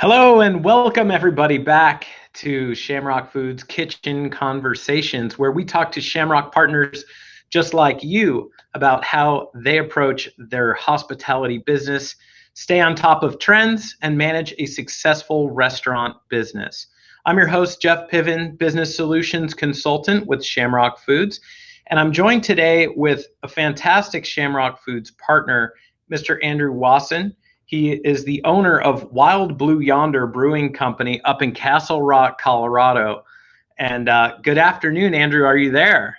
Hello and welcome everybody back to Shamrock Foods Kitchen Conversations, where we talk to Shamrock partners just like you about how they approach their hospitality business, stay on top of trends, and manage a successful restaurant business. I'm your host, Jeff Pivin, Business Solutions Consultant with Shamrock Foods, and I'm joined today with a fantastic Shamrock Foods partner, Mr. Andrew Wasson. He is the owner of Wild Blue Yonder Brewing Company up in Castle Rock, Colorado. And good afternoon, Andrew. Are you there?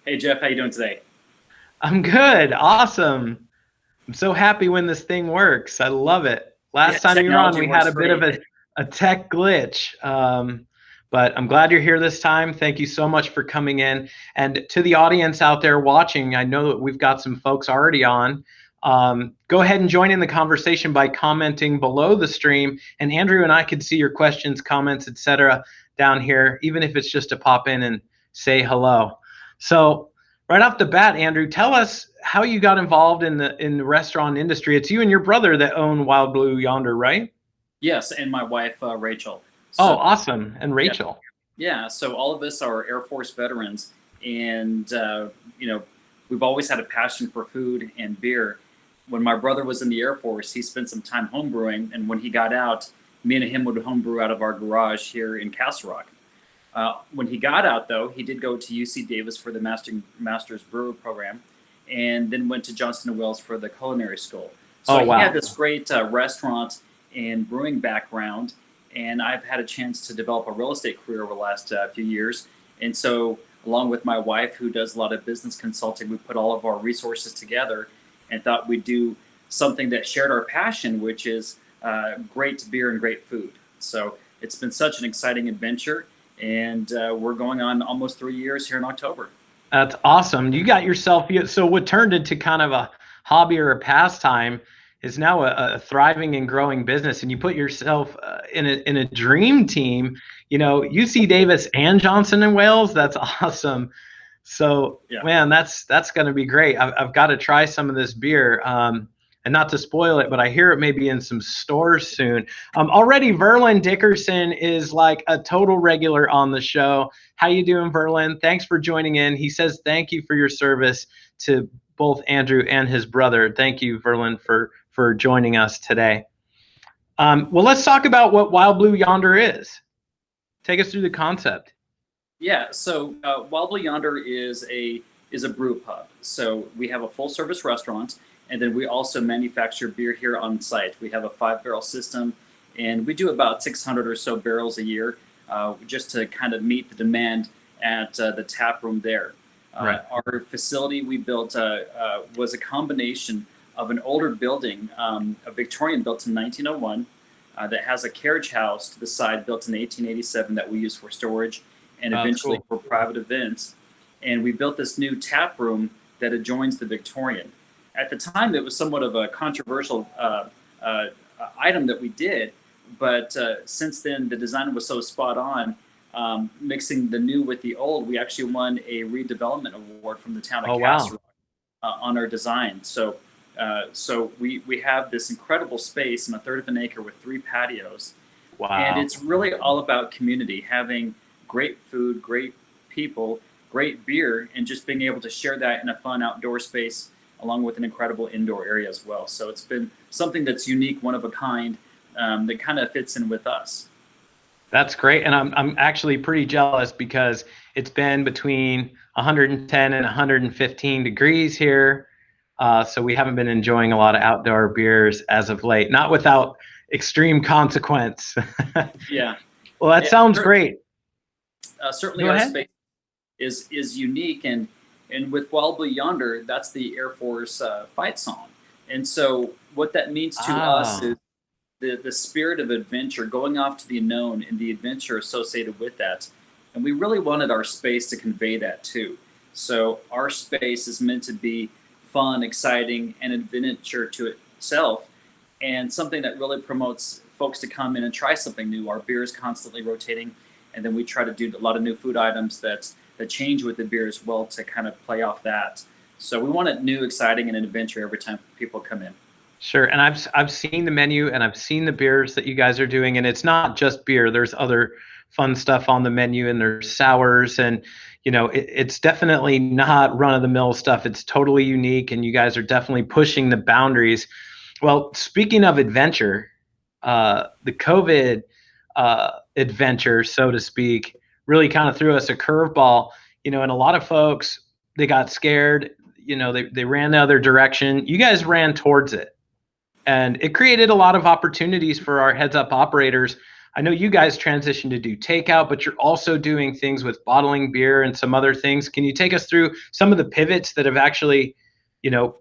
Hey Jeff, how you doing today? I'm good. Awesome. I'm so happy when this thing works. I love it. Yeah, Last time you were on, technology we had works a bit of great. a tech glitch. But I'm glad you're here this time. Thank you so much for coming in. And to the audience out there watching, I know that we've got some folks already on. Go ahead and join in the conversation by commenting below the stream. And Andrew and I can see your questions, comments, etc. down here, even if it's just to pop in and say hello. So right off the bat, Andrew, tell us how you got involved in the restaurant industry. It's you and your brother that own Wild Blue Yonder, right? Yes, and my wife Rachel. Oh, So awesome. And yeah, Rachel. yeah. So all of us are Air Force veterans, and you know, we've always had a passion for food and beer. When my brother was in the Air Force, he spent some time homebrewing, and when he got out, me and him would homebrew out of our garage here in Castle Rock. When he got out, though, he did go to UC Davis for the Master's Brewer program, and then went to Johnston and Wales for the culinary school. So Oh, he had wow. this great restaurant and brewing background, and I've had a chance to develop a real estate career over the last few years. And so, along with my wife, who does a lot of business consulting, we put all of our resources together and thought we'd do something that shared our passion, which is great beer and great food. So it's been such an exciting adventure, and we're going on almost 3 years here in October. That's awesome. You got yourself, so what turned into kind of a hobby or a pastime is now a thriving and growing business. And you put yourself in a dream team, UC Davis and Johnson and Wales. That's awesome. So, Yeah. man, that's going to be great. I've got to try some of this beer. And not to spoil it, but I hear it may be in some stores soon. Already, Verlin Dickerson is like a total regular on the show. How you doing, Verlin? Thanks for joining in. He says thank you for your service to both Andrew and his brother. Thank you, Verlin, for joining us today. Well, let's talk about what Wild Blue Yonder is. Take us through the concept. Yeah, so Wild Blue Yonder is a brew pub. So we have a full service restaurant, and then we also manufacture beer here on site. We have a 5 barrel system, and we do about 600 or so barrels a year, just to kind of meet the demand at the tap room there. Right. Our facility we built was a combination of an older building, a Victorian built in 1901, that has a carriage house to the side built in 1887 that we use for storage and Oh, that's eventually cool. for private events. And we built this new tap room that adjoins the Victorian. At the time, it was somewhat of a controversial item that we did, but since then, the design was so spot on. Mixing the new with the old, we actually won a redevelopment award from the town of Oh, wow. Castle on our design. So we have this incredible space in a third of an acre with 3 patios, and Wow. it's really all about community, having great food, great people, great beer, and just being able to share that in a fun outdoor space along with an incredible indoor area as well. So it's been something that's unique, one of a kind, that kind of fits in with us. That's great. And I'm actually pretty jealous because it's been between 110 and 115 degrees here. So we haven't been enjoying a lot of outdoor beers as of late, not without extreme consequence. Yeah, Well, that yeah. sounds great. Certainly Go our ahead. space is unique, and with Wild Blue Yonder, that's the Air Force fight song. And so what that means to us is Ah, the spirit of adventure, going off to the unknown and the adventure associated with that. And we really wanted our space to convey that too. So our space is meant to be fun, exciting, and adventure to itself, and something that really promotes folks to come in and try something new. Our beer is constantly rotating, and then we try to do a lot of new food items that change with the beer as well to kind of play off that. So we want it new, exciting, and an adventure every time people come in. Sure. And I've seen the menu and I've seen the beers that you guys are doing, and it's not just beer. There's other fun stuff on the menu, and there's sours, and it's definitely not run of the mill stuff. It's totally unique, and you guys are definitely pushing the boundaries. Well, speaking of adventure, the COVID adventure, so to speak, really kind of threw us a curveball. And a lot of folks, they got scared. They ran the other direction. You guys ran towards it, and it created a lot of opportunities for our heads up operators. I know you guys transitioned to do takeout, but you're also doing things with bottling beer and some other things. Can you take us through some of the pivots that have actually,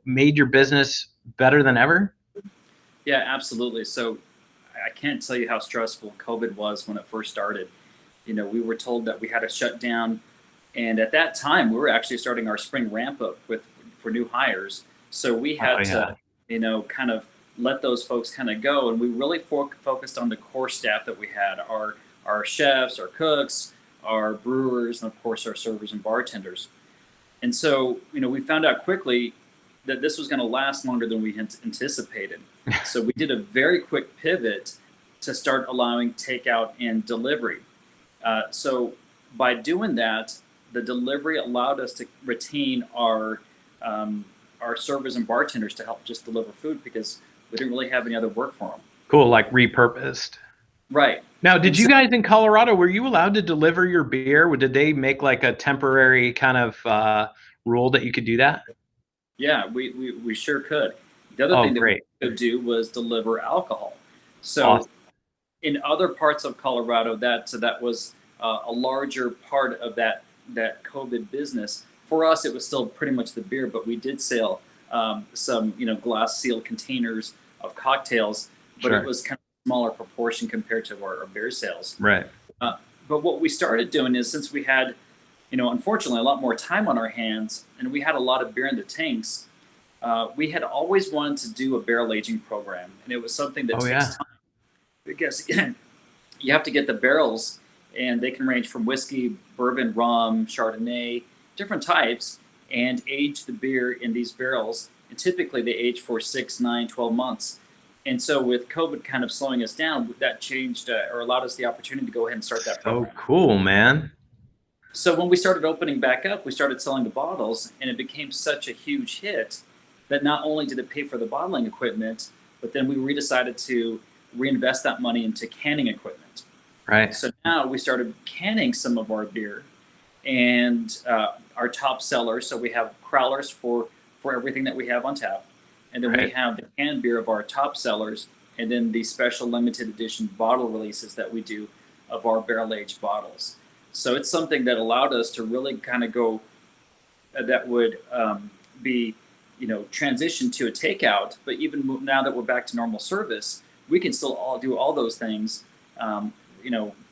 made your business better than ever? Yeah, absolutely. So I can't tell you how stressful COVID was when it first started. We were told that we had to shut down, and at that time, we were actually starting our spring ramp up for new hires. So we Oh had yeah. to, kind of let those folks kind of go, and we really focused on the core staff that we had: our chefs, our cooks, our brewers, and of course our servers and bartenders. And so, we found out quickly that this was going to last longer than we had anticipated. So we did a very quick pivot to start allowing takeout and delivery. So by doing that, the delivery allowed us to retain our servers and bartenders to help just deliver food because we didn't really have any other work for them. Cool, like repurposed. Right. Now, did And you so, guys in Colorado, were you allowed to deliver your beer? Did they make like a temporary kind of rule that you could do that? yeah, we sure could. The other Oh, thing that we great. could do was deliver alcohol. So Awesome. in other parts of Colorado, that was a larger part of that COVID business. For us, it was still pretty much the beer, but we did sell some glass sealed containers of cocktails, but it Sure. was kind of a smaller proportion compared to our beer sales. Right. But what we started doing is, since we had unfortunately a lot more time on our hands and we had a lot of beer in the tanks, we had always wanted to do a barrel aging program, and it was something that Oh, takes yeah. time because you have to get the barrels, and they can range from whiskey, bourbon, rum, Chardonnay, different types, and age the beer in these barrels. And typically they age for 6, 9, 12 months. And so with COVID kind of slowing us down, that changed or allowed us the opportunity to go ahead and start that So program. cool, man. So when we started opening back up, we started selling the bottles, and it became such a huge hit that not only did it pay for the bottling equipment, but then we decided to reinvest that money into canning equipment. Right. So now we started canning some of our beer, and our top sellers. So we have crowlers for everything that we have on tap, and then we Right. have the canned beer of our top sellers, and then the special limited edition bottle releases that we do of our barrel aged bottles. So it's something that allowed us to really kind of go that would be transition to a takeout, but even now that we're back to normal service, we can still all do all those things,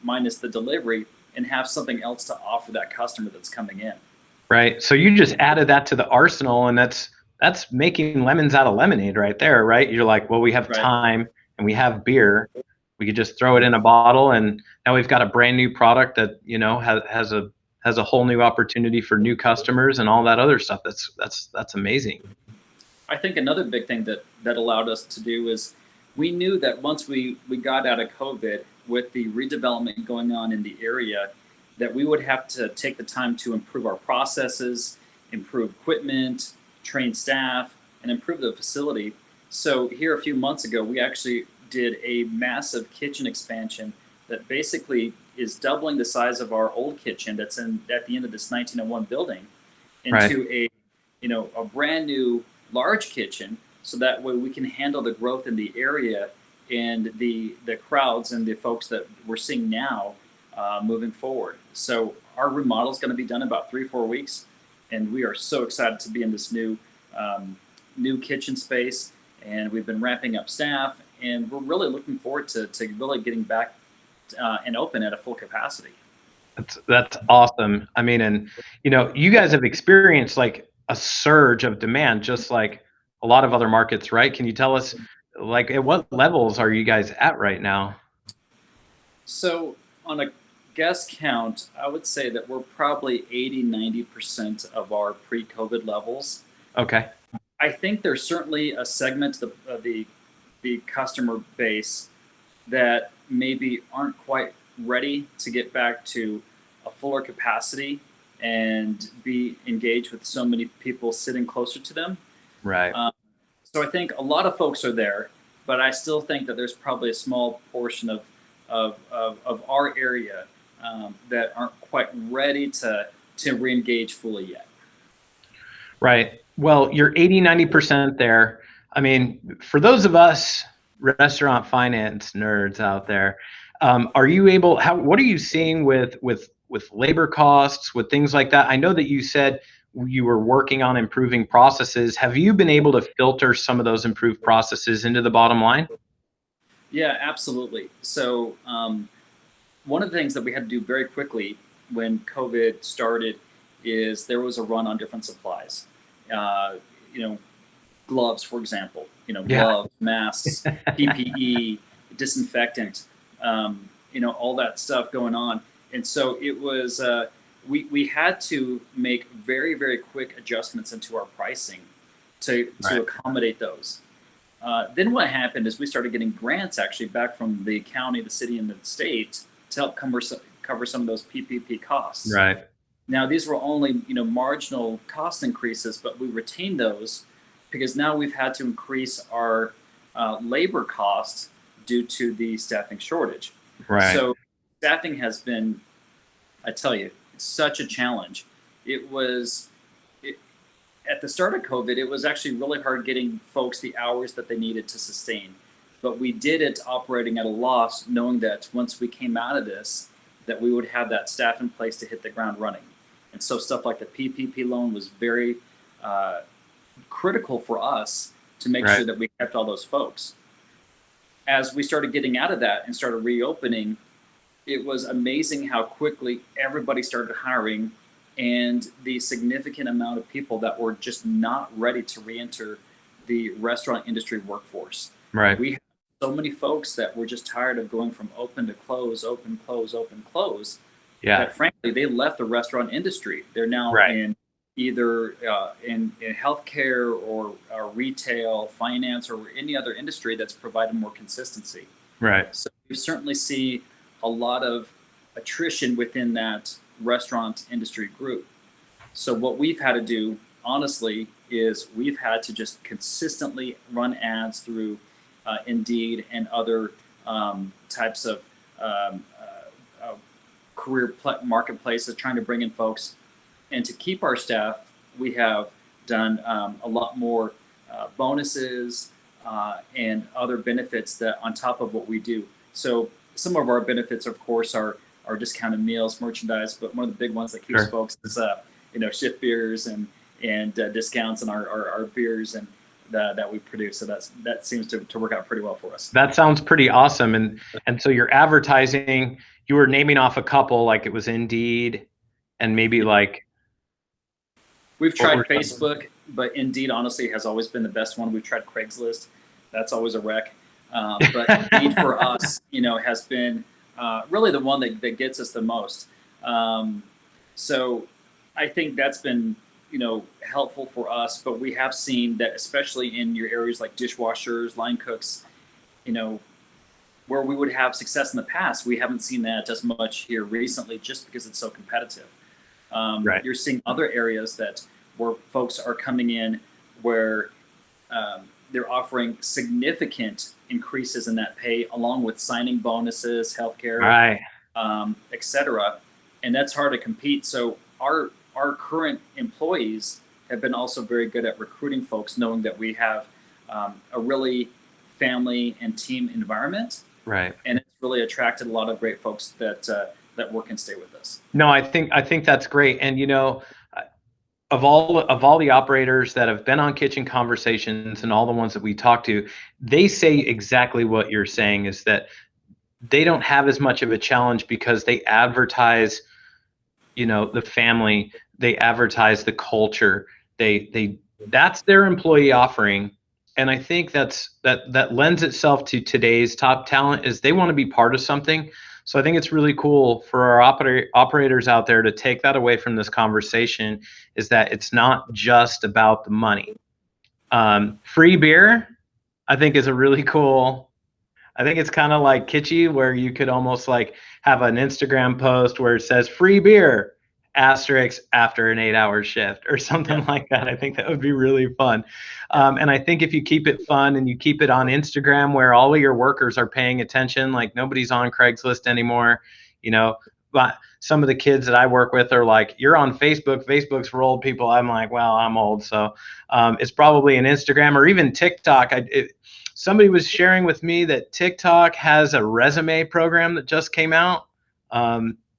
minus the delivery, and have something else to offer that customer that's coming in. Right. So you just added that to the arsenal, and that's making lemons out of lemonade right there, right? You're like, well, we have Right. time and we have beer. We could just throw it in a bottle, and now we've got a brand new product that has a whole new opportunity for new customers and all that other stuff. That's amazing. I think another big thing that allowed us to do is we knew that once we got out of COVID with the redevelopment going on in the area, that we would have to take the time to improve our processes, improve equipment, train staff, and improve the facility. So here a few months ago, we actually did a massive kitchen expansion that basically is doubling the size of our old kitchen that's at the end of this 1901 building Right. into a brand new large kitchen, so that way we can handle the growth in the area and the crowds and the folks that we're seeing now moving forward. So our remodel is going to be done in about 3-4 weeks, and we are so excited to be in this new kitchen space. And we've been ramping up staff, and we're really looking forward to really getting back and open at a full capacity. That's awesome. I mean, and you guys have experienced like a surge of demand, just like a lot of other markets, right? Can you tell us, like, at what levels are you guys at right now? So on a guest count, I would say that we're probably 80, 90% of our pre-COVID levels. Okay. I think there's certainly a segment of the customer base that maybe aren't quite ready to get back to a fuller capacity and be engaged with so many people sitting closer to them. Right. So I think a lot of folks are there, but I still think that there's probably a small portion of our area that aren't quite ready to re-engage fully yet. Right. Well, you're 80-90% there. I mean, for those of us restaurant finance nerds out there, are you able, what are you seeing with labor costs, with things like that? I know that you said you were working on improving processes. Have you been able to filter some of those improved processes into the bottom line? Yeah, absolutely. So one of the things that we had to do very quickly when COVID started is there was a run on different supplies. Gloves, for example, gloves, masks, PPE, disinfectant, all that stuff going on. And so it was, we had to make very, very quick adjustments into our pricing to accommodate those. Then what happened is we started getting grants actually back from the county, the city, and the state to help cover some of those PPP costs. Right. Now, these were only, marginal cost increases, but we retained those because now we've had to increase our labor costs due to the staffing shortage. Right. So staffing has been, I tell you, it's such a challenge. At the start of COVID, it was actually really hard getting folks the hours that they needed to sustain. But we did it operating at a loss, knowing that once we came out of this, that we would have that staff in place to hit the ground running. And so stuff like the PPP loan was very critical for us to make sure that we kept all those folks. As we started getting out of that and started reopening, it was amazing how quickly everybody started hiring, and the significant amount of people that were just not ready to re-enter the restaurant industry workforce. Right. We had so many folks that were just tired of going from open to close, open, close, open, close. Yeah. That frankly, they left the restaurant industry. They're now in either in healthcare or retail, finance, or any other industry that's provided more consistency. Right. So you certainly see a lot of attrition within that restaurant industry group. So what we've had to do, honestly, is we've had to just consistently run ads through Indeed and other types of career marketplaces, trying to bring in folks. And to keep our staff, we have done a lot more bonuses and other benefits that on top of what we do. So some of our benefits, of course, are discounted meals, merchandise, but one of the big ones that keeps folks is shift beers and discounts on our beers and that we produce. So that seems to work out pretty well for us. That sounds pretty awesome. And so your advertising, you were naming off a couple, like it was Indeed and maybe like. We've tried Facebook, but Indeed honestly has always been the best one. We've tried Craigslist. That's always a wreck. But Indeed for us, has been really the one that gets us the most. So I think that's been, helpful for us, but we have seen that, especially in your areas like dishwashers, line cooks, where we would have success in the past, we haven't seen that as much here recently just because it's so competitive. You're seeing other areas where folks are coming in where they're offering significant increases in that pay, along with signing bonuses, healthcare, et cetera. And that's hard to compete. So our current employees have been also very good at recruiting folks, knowing that we have a really family and team environment. Right. And it's really attracted a lot of great folks that work and stay with us. No, I think that's great. And of all the operators that have been on Kitchen Conversations and all the ones that we talk to, they say exactly what you're saying, is that they don't have as much of a challenge because they advertise, the family, they advertise the culture, that's their employee offering. And I think that lends itself to today's top talent, is they want to be part of something. So I think it's really cool for our operators out there to take that away from this conversation, is that it's not just about the money. Free beer, I think, is a really cool. I think it's kind of like kitschy, where you could almost like have an Instagram post where it says free beer asterisk after an 8-hour shift or something Yeah. like that. I think that would be really fun. And I think if you keep it fun and you keep it on Instagram where all of your workers are paying attention, like nobody's on Craigslist anymore, you know, but some of the kids that I work with are like, you're on Facebook. Facebook's for old people. I'm like, well, I'm old. So it's probably an Instagram or even TikTok. Somebody was sharing with me that TikTok has a resume program that just came out.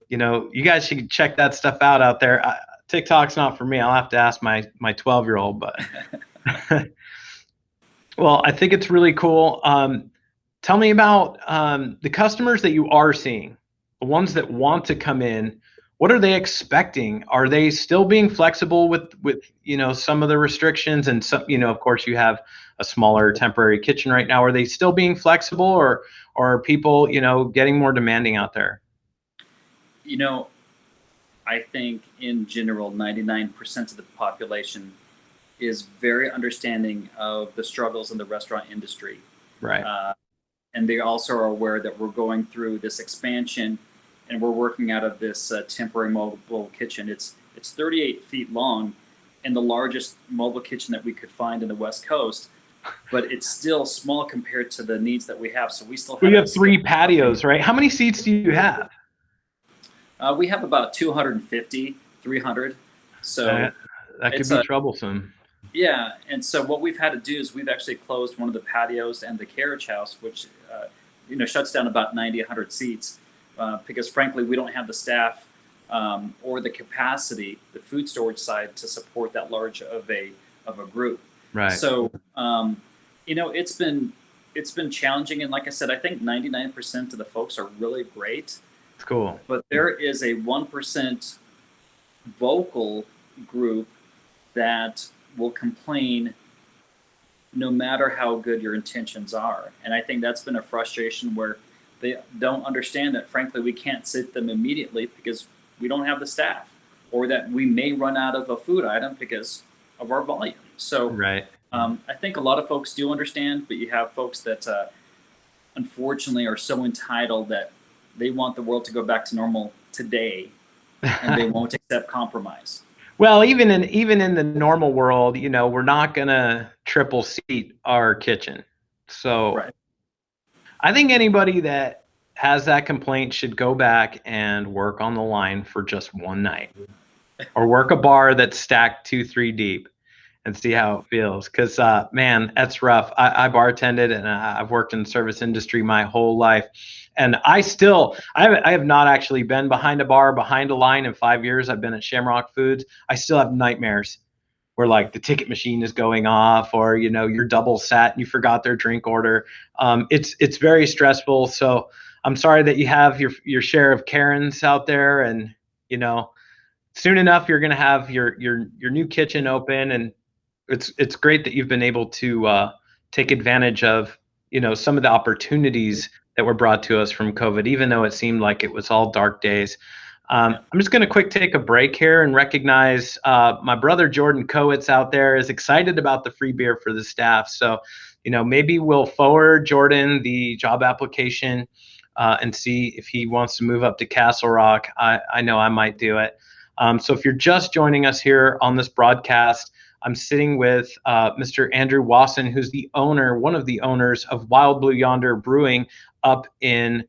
You guys should check that stuff out there. TikTok's not for me. I'll have to ask my 12-year-old, but well, I think it's really cool. Tell me about the customers that you are seeing, the ones that want to come in. What are they expecting? Are they still being flexible with some of the restrictions, and some, of course you have a smaller temporary kitchen right now. Are they still being flexible, or are people getting more demanding out there? I think in general, 99% of the population is very understanding of the struggles in the restaurant industry. Right. And they also are aware that we're going through this expansion and we're working out of this temporary mobile kitchen. It's 38 feet long and the largest mobile kitchen that we could find in the West Coast, but it's still small compared to the needs that we have. So we still have. You have 3 patios, right? How many seats do you have? We have about 250, 300. So that could be troublesome. Yeah, and so what we've had to do is we've actually closed one of the patios and the carriage house, which shuts down about 90, 100 seats, because frankly we don't have the staff or the capacity, the food storage side, to support that large of a group. Right. So it's been challenging, and like I said, I think 99% of the folks are really great. It's cool. But there is a 1% vocal group that will complain no matter how good your intentions are. And I think that's been a frustration where they don't understand that, frankly, we can't sit them immediately because we don't have the staff, or that we may run out of a food item because of our volume. So right. I think a lot of folks do understand, but you have folks that unfortunately are so entitled that they want the world to go back to normal today, and they won't accept compromise. Well, even in the normal world, we're not gonna triple seat our kitchen. So right. I think anybody that has that complaint should go back and work on the line for just one night, or work a bar that's stacked 2-3 deep, and see how it feels. Because man, that's rough. I bartended and I've worked in the service industry my whole life, and I have not actually been behind a bar, behind a line in 5 years. I've been at Shamrock Foods. I still have nightmares where like the ticket machine is going off, or you're double sat and you forgot their drink order. It's very stressful. So I'm sorry that you have your share of Karens out there, and soon enough you're gonna have your new kitchen open, and it's great that you've been able to take advantage of some of the opportunities that were brought to us from COVID, even though it seemed like it was all dark days. I'm just going to take a break here and recognize my brother Jordan Kowitz out there is excited about the free beer for the staff. So, maybe we'll forward Jordan the job application and see if he wants to move up to Castle Rock. I know I might do it. So if you're just joining us here on this broadcast, I'm sitting with Mr. Andrew Wasson, who's one of the owners of Wild Blue Yonder Brewing up in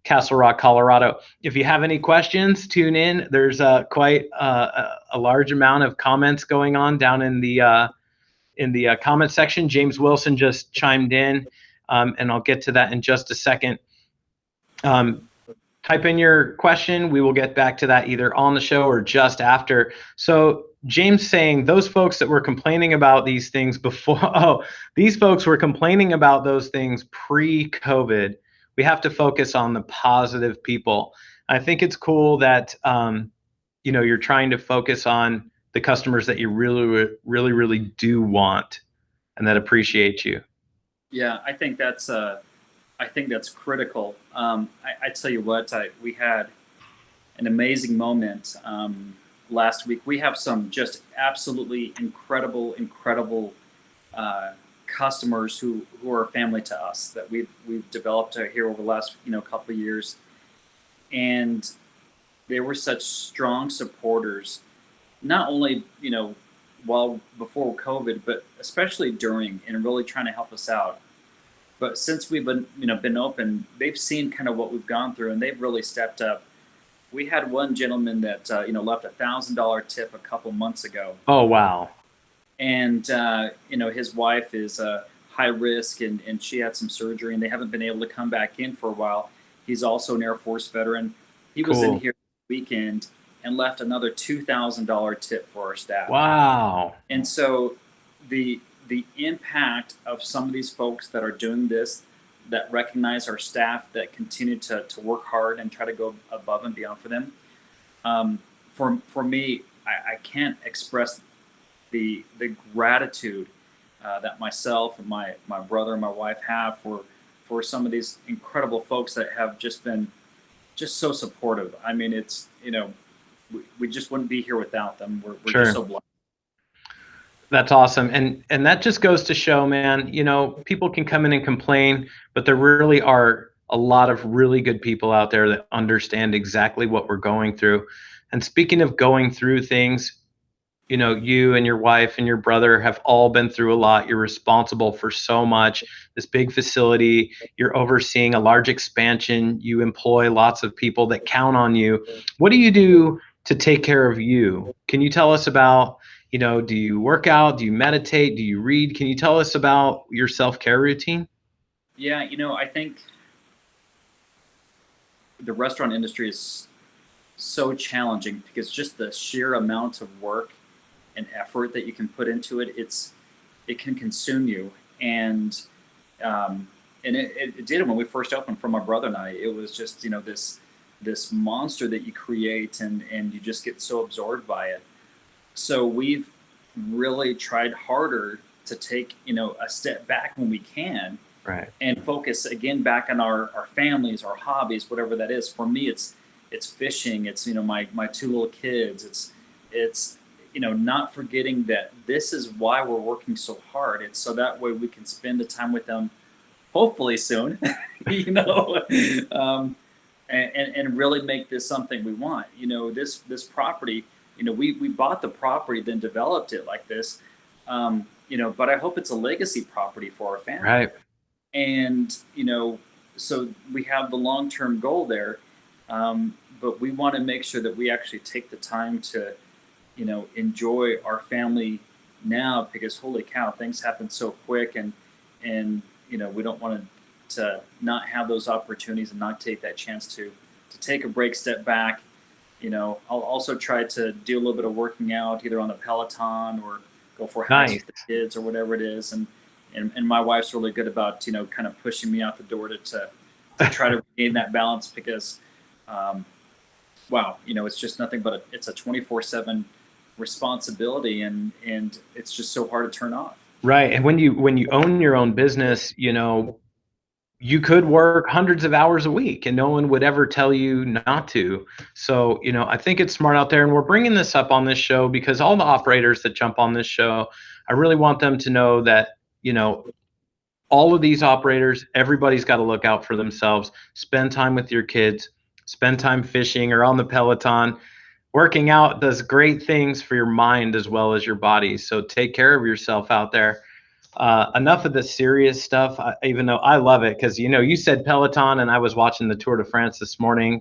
Castle Rock, Colorado. If you have any questions, tune in. There's quite a large amount of comments going on down in the comment section. James Wilson just chimed in, and I'll get to that in just a second. Type in your question. We will get back to that either on the show or just after. So James saying those folks that were complaining about these things before, these folks were complaining about those things pre-COVID. We have to focus on the positive people. I think it's cool that you're trying to focus on the customers that you really do want and that appreciate you. Yeah, I think that's critical. I tell you what, we had an amazing moment last week. We have some just absolutely incredible customers who are family to us that we've developed here over the last couple of years, and they were such strong supporters, not only while before COVID, but especially during, and really trying to help us out. But since we've been open, they've seen kind of what we've gone through, and they've really stepped up. We had one gentleman that left $1,000 tip a couple months ago. Oh, wow. And his wife is high risk, and she had some surgery, and they haven't been able to come back in for a while. He's also an Air Force veteran. He was in here this weekend and left another $2,000 tip for our staff. Wow. And so the impact of some of these folks that are doing this, that recognize our staff, that continue to work hard and try to go above and beyond for them. For me, I can't express the gratitude that myself and my brother and my wife have for some of these incredible folks that have just been so supportive. I mean, it's, we just wouldn't be here without them. We're Sure. just so blessed. That's awesome. And that just goes to show, man, people can come in and complain, but there really are a lot of really good people out there that understand exactly what we're going through. And speaking of going through things, you and your wife and your brother have all been through a lot. You're responsible for so much. This big facility, you're overseeing a large expansion. You employ lots of people that count on you. What do you do to take care of you? Can you tell us about, do you work out? Do you meditate? Do you read? Can you tell us about your self-care routine? Yeah, I think the restaurant industry is so challenging because just the sheer amount of work and effort that you can put into it, it can consume you. And it did when we first opened for my brother and I. It was just, this monster that you create, and you just get so absorbed by it. So we've really tried harder to take, a step back when we can, right, and focus again back on our families, our hobbies, whatever that is. For me, it's fishing. It's, my two little kids. It's not forgetting that this is why we're working so hard. It's so that way we can spend the time with them, hopefully soon, and really make this something we want. This property, we bought the property, then developed it like this, but I hope it's a legacy property for our family. Right. And, so we have the long-term goal there, but we want to make sure that we actually take the time to, enjoy our family now, because holy cow, things happen so quick, and we don't want to not have those opportunities and not take that chance to take a break, step back. I'll also try to do a little bit of working out, either on the Peloton or go for hikes with the kids or whatever it is. And my wife's really good about, kind of pushing me out the door to try to regain that balance, because, wow, it's just nothing but it's a 24/7 responsibility, and it's just so hard to turn off. Right. And when you own your own business, you could work hundreds of hours a week and no one would ever tell you not to. So, I think it's smart out there. And we're bringing this up on this show because all the operators that jump on this show, I really want them to know that, all of these operators, everybody's got to look out for themselves. Spend time with your kids, spend time fishing or on the Peloton. Working out does great things for your mind as well as your body. So take care of yourself out there. Enough of the serious stuff, even though I love it, because, you said Peloton and I was watching the Tour de France this morning.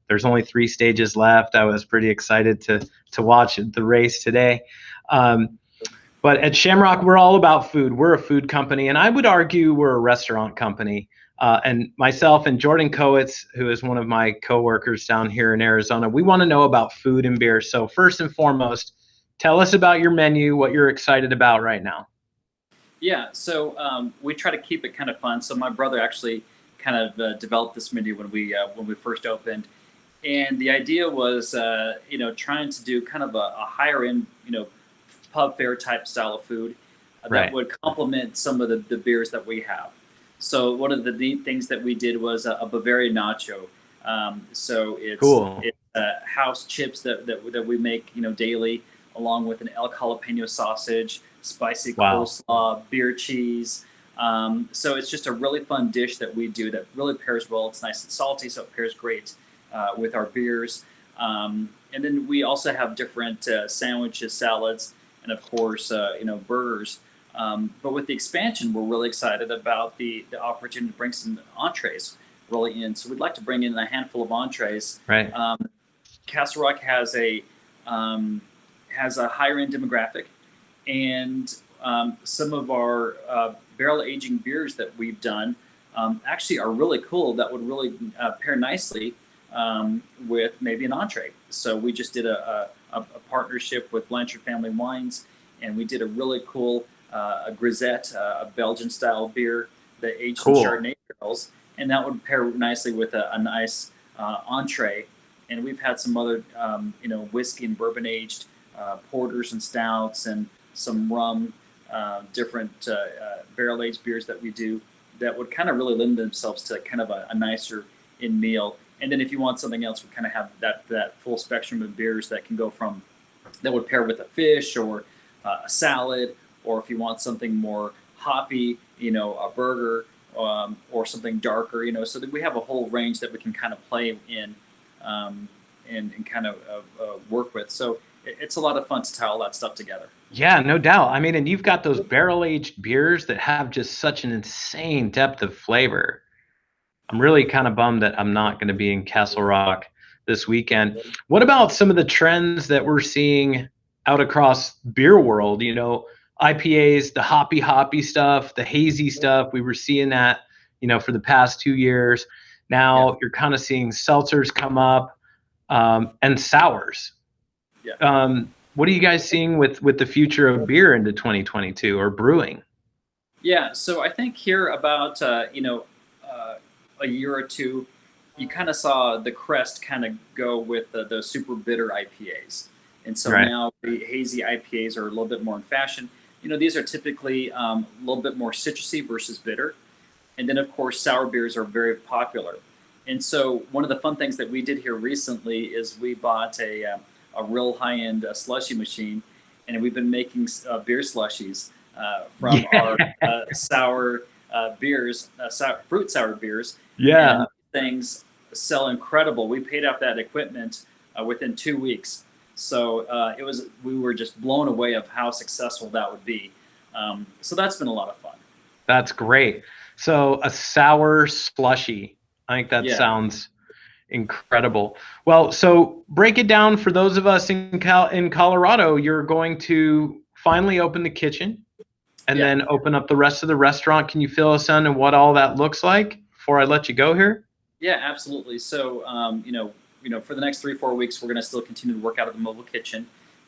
There's only 3 stages left. I was pretty excited to watch the race today. But at Shamrock, we're all about food. We're a food company, and I would argue we're a restaurant company. And myself and Jordan Kowitz, who is one of my coworkers down here in Arizona, we want to know about food and beer. So first and foremost, tell us about your menu, what you're excited about right now. Yeah, so we try to keep it kind of fun. So my brother actually kind of developed this menu when we first opened, and the idea was trying to do kind of a higher end pub fare type style of food that would complement some of the beers that we have. So one of the neat things that we did was a Bavarian nacho. So it's cool. It's house chips that we make daily, along with an elk jalapeno sausage, spicy Wow. coleslaw, beer cheese. So it's just a really fun dish that we do that really pairs well. It's nice and salty, so it pairs great with our beers. And then we also have different sandwiches, salads, and of course, burgers. But with the expansion, we're really excited about the opportunity to bring some entrees really in. So we'd like to bring in a handful of entrees. Right. Castle Rock has a higher end demographic, and some of our barrel aging beers that we've done actually are really cool. That would really pair nicely with maybe an entree. So we just did a partnership with Blanchard Family Wines, and we did a really cool a grisette, a Belgian style beer that aged in Chardonnay barrels, and that would pair nicely with a nice entree. And we've had some other whiskey and bourbon aged porters and stouts and some rum, different barrel aged beers that we do that would kind of really lend themselves to kind of a nicer in meal. And then if you want something else, we kind of have that full spectrum of beers that can go from, that would pair with a fish or a salad, or if you want something more hoppy, a burger or something darker, so that we have a whole range that we can kind of play in and kind of work with. So it's a lot of fun to tie all that stuff together. Yeah, no doubt. I mean, and you've got those barrel aged beers that have just such an insane depth of flavor. I'm really kind of bummed that I'm not going to be in Castle Rock this weekend. What about some of the trends that we're seeing out across beer world? IPAs, the hoppy stuff, the hazy stuff. We were seeing that, for the past 2 years. Now you're kind of seeing seltzers come up and sours. Yeah. What are you guys seeing with the future of beer into 2022 or brewing? Yeah, so I think here about a year or two, you kind of saw the crest kind of go with the super bitter IPAs, and so now the hazy IPAs are a little bit more in fashion. These are typically a little bit more citrusy versus bitter, and then of course sour beers are very popular. And so one of the fun things that we did here recently is we bought a real high-end slushy machine, and we've been making beer slushies from our sour beers, fruit sour beers. Yeah. And things sell incredible. We paid off that equipment within 2 weeks. So we were just blown away of how successful that would be. So that's been a lot of fun. That's great. So a sour slushy. I think that sounds incredible. Well, so break it down for those of us in Colorado. You're going to finally open the kitchen and then open up the rest of the restaurant. Can you fill us in on what all that looks like before I let you go here? Yeah, absolutely. So, for the next 3-4 weeks, we're going to still continue to work out of the mobile kitchen,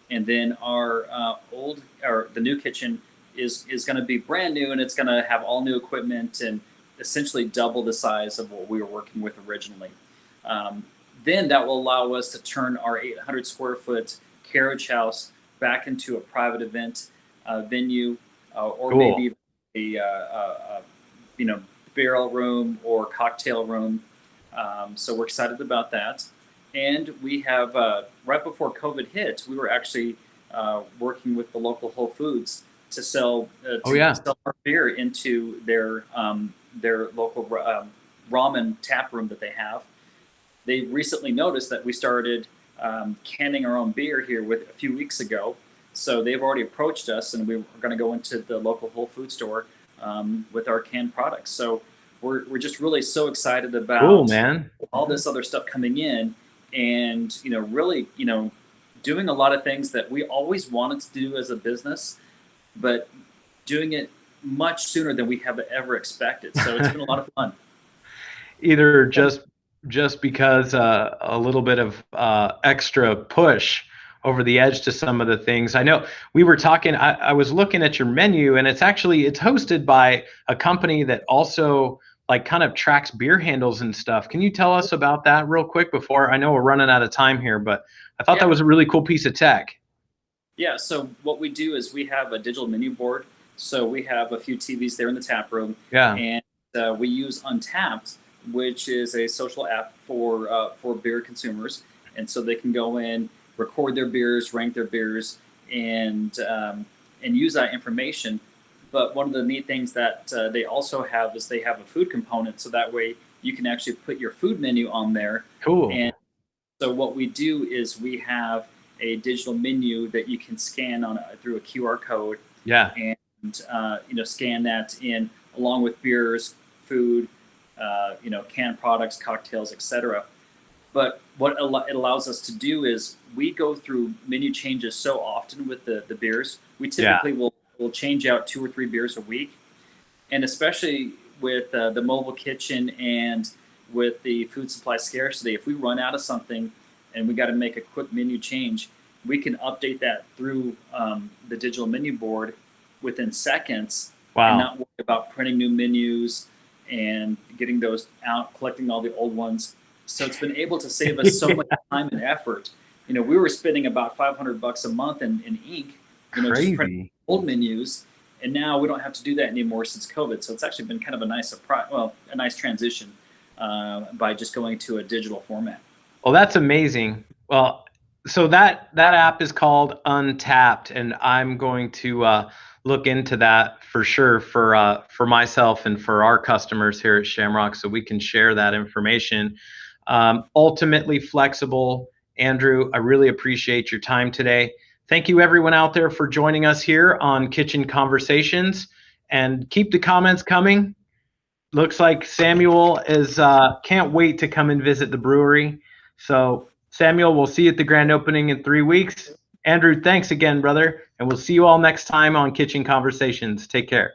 and then the new kitchen is going to be brand new, and it's going to have all new equipment and essentially double the size of what we were working with originally. Then that will allow us to turn our 800 square foot carriage house back into a private event venue, or maybe a barrel room or cocktail room. So we're excited about that. And we have, right before COVID hit, we were actually working with the local Whole Foods to sell our beer into their local ramen tap room that they have. They recently noticed that we started canning our own beer here a few weeks ago. So they've already approached us, and we're going to go into the local Whole Food store with our canned products. So we're just really so excited about all this other stuff coming in, and really doing a lot of things that we always wanted to do as a business, but doing it much sooner than we have ever expected. So it's been a lot of fun. Either just because a little bit of extra push over the edge to some of the things. I know we were talking, I was looking at your menu, and it's hosted by a company that also kind of tracks beer handles and stuff. Can you tell us about that real quick before, I know we're running out of time here, but I thought that was a really cool piece of tech. Yeah, so what we do is we have a digital menu board. So we have a few TVs there in the tap room. Yeah. And we use Untapped, which is a social app for beer consumers. And so they can go in, record their beers, rank their beers, and and use that information. But one of the neat things that they also have is they have a food component, so that way you can actually put your food menu on there. Cool. And so what we do is we have a digital menu that you can scan on through a QR code. Yeah. And scan that in along with beers, food, canned products, cocktails, etc. But what it allows us to do is we go through menu changes so often with the beers. We typically will change out 2 or 3 beers a week, and especially with the mobile kitchen and with the food supply scarcity, if we run out of something and we got to make a quick menu change, we can update that through the digital menu board within seconds. Wow. And not worry about printing new menus and getting those out, collecting all the old ones. So it's been able to save us so much time and effort. We were spending about $500 a month in ink, just printing old menus, and now we don't have to do that anymore since COVID. So it's actually been kind of a nice transition by just going to a digital format. Well, that's amazing. Well, so that app is called Untapped, and I'm going to look into that for sure for myself and for our customers here at Shamrock, so we can share that information. Ultimately flexible. Andrew, I really appreciate your time today. Thank you everyone out there for joining us here on Kitchen Conversations, and keep the comments coming. Looks like Samuel is can't wait to come and visit the brewery. So Samuel, we'll see you at the grand opening in 3 weeks. Andrew, thanks again, brother, and we'll see you all next time on Kitchen Conversations. Take care.